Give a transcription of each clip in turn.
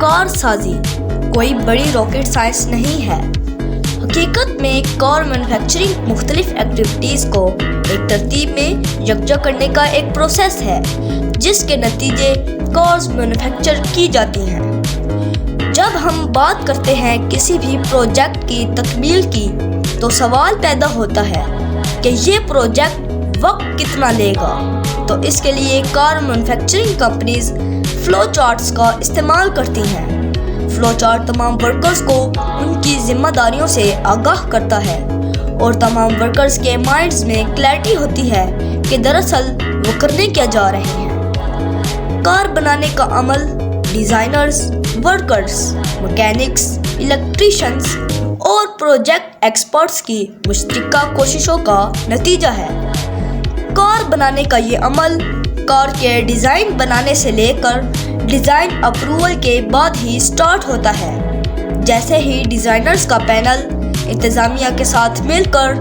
کار سازی کوئی بڑی راکٹ سائنس نہیں ہے۔ حقیقت میں کار مینوفیکچرنگ مختلف ایکٹیویٹیز کو ایک ترتیب میں یکجا کرنے کا ایک پروسیس ہے جس کے نتیجے کارز مینوفیکچر کی جاتی ہیں۔ جب ہم بات کرتے ہیں کسی بھی پروجیکٹ کی تکمیل کی تو سوال پیدا ہوتا ہے کہ یہ پروجیکٹ وقت کتنا لے گا۔ تو اس کے لیے car manufacturing companies flow charts کا استعمال کرتی ہیں۔ فلو چارٹ تمام ورکرز کو ان کی ذمہ داریوں سے آگاہ کرتا ہے اور تمام ورکرز کے مائنڈز میں کلیئرٹی ہوتی ہے کہ دراصل وہ کرنے کیا جا رہے ہیں۔ کار بنانے کا عمل ڈیزائنرز، ورکرز، مکینکس، الیکٹریشنز اور پروجیکٹ ایکسپرٹس کی مشترکہ کوششوں کا نتیجہ ہے۔ کار بنانے کا یہ عمل کار کے ڈیزائن بنانے سے لے کر ڈیزائن اپروول کے بعد ہی سٹارٹ ہوتا ہے۔ جیسے ہی ڈیزائنرز کا پینل انتظامیہ کے ساتھ مل کر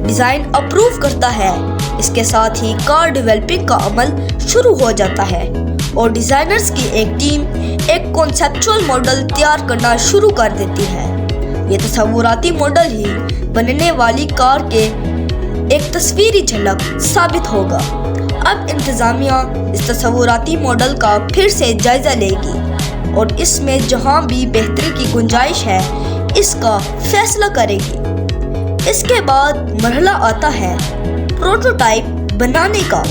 ڈیزائن اپروو کرتا ہے، اس کے ساتھ ہی کار ڈیولپنگ کا عمل شروع ہو جاتا ہے اور ڈیزائنرز کی ایک ٹیم ایک کنسیپچول ماڈل تیار کرنا شروع کر دیتی ہے۔ یہ تصوراتی ماڈل ہی بننے والی کار کے ایک تصویری جھلک ثابت ہوگا۔ اب انتظامیہ اس تصوراتی ماڈل کا پھر سے جائزہ لے گی اور اس میں جہاں بھی بہتری کی گنجائش ہے اس کا فیصلہ کرے گی۔ اس کے بعد مرحلہ آتا ہے پروٹوٹائپ بنانے کا۔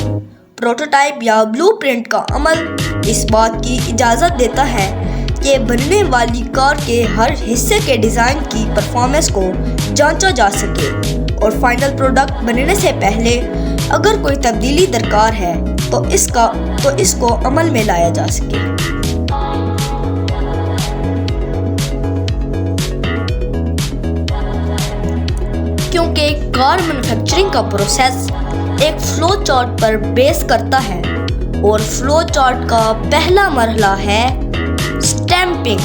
پروٹوٹائپ یا بلو پرنٹ کا عمل اس بات کی اجازت دیتا ہے کہ بننے والی کار کے ہر حصے کے ڈیزائن کی پرفارمنس کو جانچا جا سکے اور فائنل پروڈکٹ بننے سے پہلے اگر کوئی تبدیلی درکار ہے تو اس کو عمل میں لایا جا سکے۔ کیونکہ کار مینوفیکچرنگ کا پروسیس ایک فلو چارٹ پر بیس کرتا ہے اور فلو چارٹ کا پہلا مرحلہ ہے سٹیمپنگ۔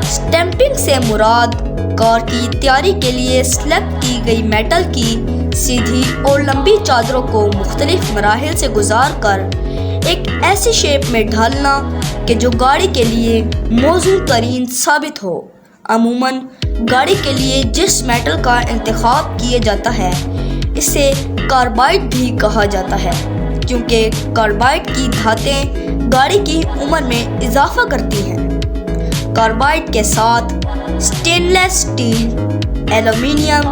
سٹیمپنگ سے مراد کار کی تیاری کے لیے سلیکٹ کی گئی میٹل کی سیدھی اور لمبی چادروں کو مختلف مراحل سے گزار کر ایک ایسی شیپ میں ڈھالنا کہ جو گاڑی کے لیے موزوں ترین ثابت ہو۔ عموماً گاڑی کے لیے جس میٹل کا انتخاب کیا جاتا ہے اسے کاربائڈ بھی کہا جاتا ہے، کیونکہ کاربائڈ کی دھاتیں گاڑی کی عمر میں اضافہ کرتی ہیں۔ کاربائڈ کے ساتھ سٹین لیس سٹیل، ایلومینیم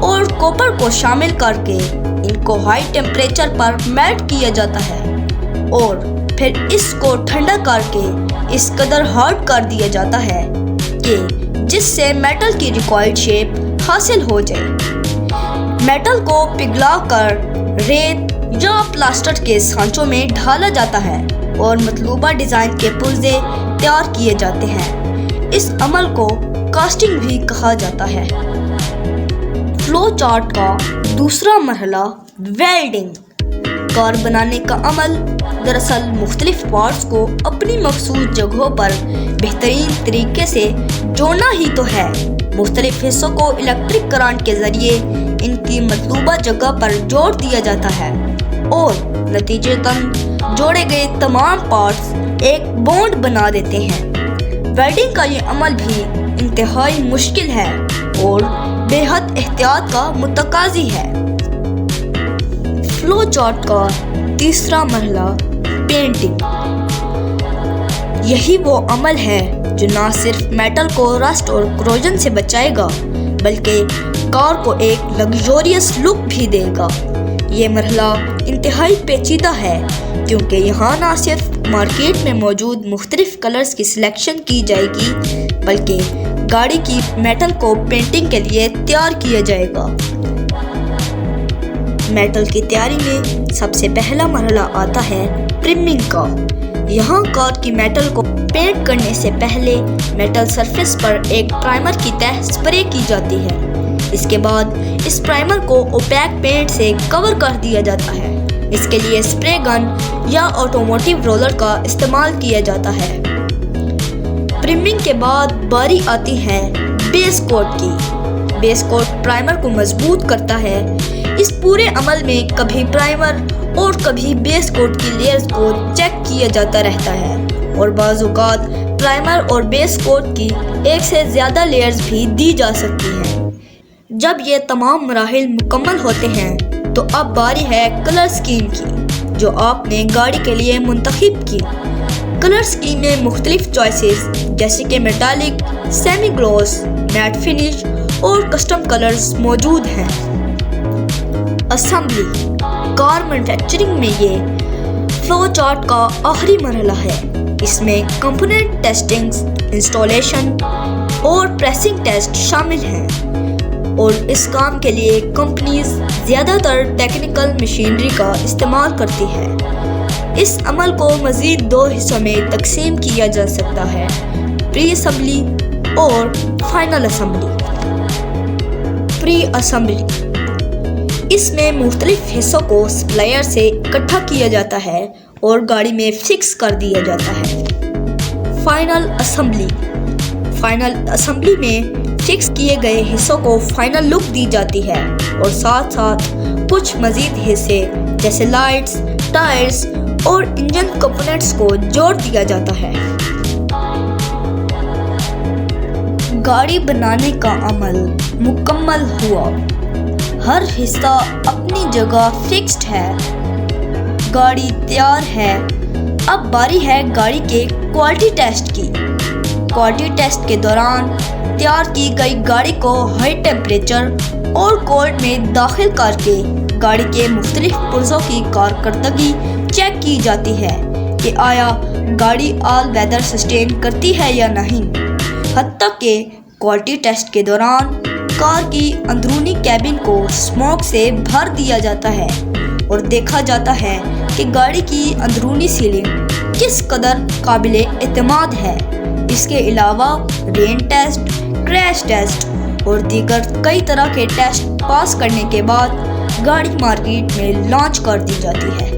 اور کوپر کو شامل کر کے ان کو ہائی ٹیمپریچر پر میلٹ کیا جاتا ہے اور پھر اس کو ٹھنڈا کر کے اس قدر ہارڈ کر دیا جاتا ہے کہ جس سے میٹل کی ریکوائرڈ شیپ حاصل ہو جائے۔ میٹل کو پگھلا کر ریت یا پلاسٹر کے سانچوں میں ڈھالا جاتا ہے اور مطلوبہ ڈیزائن کے پرزے تیار کیے جاتے ہیں۔ اس عمل کو کاسٹنگ بھی کہا جاتا ہے۔ فلو چارٹ کا دوسرا مرحلہ ویلڈنگ۔ کار بنانے کا عمل دراصل مختلف پارٹس کو اپنی مخصوص جگہوں پر بہترین طریقے سے جوڑنا ہی تو ہے۔ مختلف حصوں کو الیکٹرک کرنٹ کے ذریعے ان کی مطلوبہ جگہ پر جوڑ دیا جاتا ہے اور نتیجتاً جوڑے گئے تمام پارٹس ایک بونڈ بنا دیتے ہیں۔ ویلڈنگ کا یہ عمل بھی انتہائی مشکل ہے اور بے حد احتیاط کا متقاضی ہے۔ فلو چارٹ کا تیسرا مرحلہ پینٹنگ۔ یہی وہ عمل ہے جو نہ صرف میٹل کو رسٹ اور کروجن سے بچائے گا بلکہ کار کو ایک لگژوریس لک بھی دے گا۔ یہ مرحلہ انتہائی پیچیدہ ہے کیونکہ یہاں نہ صرف مارکیٹ میں موجود مختلف کلرز کی سلیکشن کی جائے گی بلکہ گاڑی کی میٹل کو پینٹنگ کے لیے تیار کیا جائے گا۔ میٹل کی تیاری میں سب سے پہلا مرحلہ آتا ہے پرائمنگ کا۔ یہاں کار کی میٹل کو پینٹ کرنے سے پہلے میٹل سرفیس پر ایک پرائمر کی تہ سپرے کی جاتی ہے۔ اس کے بعد اس پرائمر کو اوپیک پینٹ سے کور کر دیا جاتا ہے۔ اس کے لیے سپرے گن یا آٹوموٹیو رولر کا استعمال کیا جاتا ہے۔ پرائمنگ کے بعد باری آتی ہے بیس کوٹ کی۔ بیس کوٹ پرائمر کو مضبوط کرتا ہے۔ اس پورے عمل میں کبھی پرائمر اور کبھی بیس کوٹ کی لیئرز کو چیک کیا جاتا رہتا ہے اور بعض اوقات پرائمر اور بیس کوٹ کی ایک سے زیادہ لیئرز بھی دی جا سکتی ہیں۔ جب یہ تمام مراحل مکمل ہوتے ہیں تو اب باری ہے کلر اسکیم کی جو آپ نے گاڑی کے لیے منتخب کی۔ کلر اسکیم میں مختلف چوائسز جیسے کہ metallic, semi gloss, matte finish اور کسٹم کلرز موجود ہیں۔ اسمبلی کار مینوفیکچرنگ میں یہ فلو چارٹ کا آخری مرحلہ ہے۔ اس میں کمپوننٹ ٹیسٹنگ، انسٹالیشن اور پریسنگ ٹیسٹ شامل ہیں، اور اس کام کے لیے کمپنیز زیادہ تر ٹیکنیکل مشینری کا استعمال کرتی ہے۔ اس عمل کو مزید 2 حصوں میں تقسیم کیا جا سکتا ہے: پری اسمبلی اور فائنل اسمبلی۔ پری اسمبلی اس میں مختلف حصوں کو سپلائر سے اکٹھا کیا جاتا ہے اور گاڑی میں فکس کر دیا جاتا ہے۔ فائنل اسمبلی اسمبلی میں فکس کیے گئے حصوں کو فائنل لک دی جاتی ہے اور ساتھ ساتھ کچھ مزید حصے جیسے لائٹس، ٹائرز اور انجن کمپوننٹس کو جوڑ دیا جاتا ہے۔ گاڑی بنانے کا عمل مکمل ہوا، ہر حصہ اپنی جگہ فکسڈ ہے، گاڑی تیار ہے۔ اب باری ہے گاڑی کے کوالٹی ٹیسٹ کی۔ کوالٹی ٹیسٹ کے دوران تیار کی گئی گاڑی کو ہائی ٹیمپریچر اور کولڈ میں داخل کر کے گاڑی کے مختلف پرزوں کی کارکردگی چیک کی جاتی ہے کہ آیا گاڑی آل ویدر سسٹین کرتی ہے یا نہیں۔ حتیٰ کہ کوالٹی ٹیسٹ کے دوران کار کی اندرونی کیبن کو اسموک سے بھر دیا جاتا ہے اور دیکھا جاتا ہے کہ گاڑی کی اندرونی سیلنگ کس قدر قابل اعتماد ہے۔ اس کے علاوہ رین ٹیسٹ، کریش ٹیسٹ اور دیگر کئی طرح کے ٹیسٹ پاس کرنے کے بعد گاڑی مارکیٹ میں لانچ کر دی جاتی ہے۔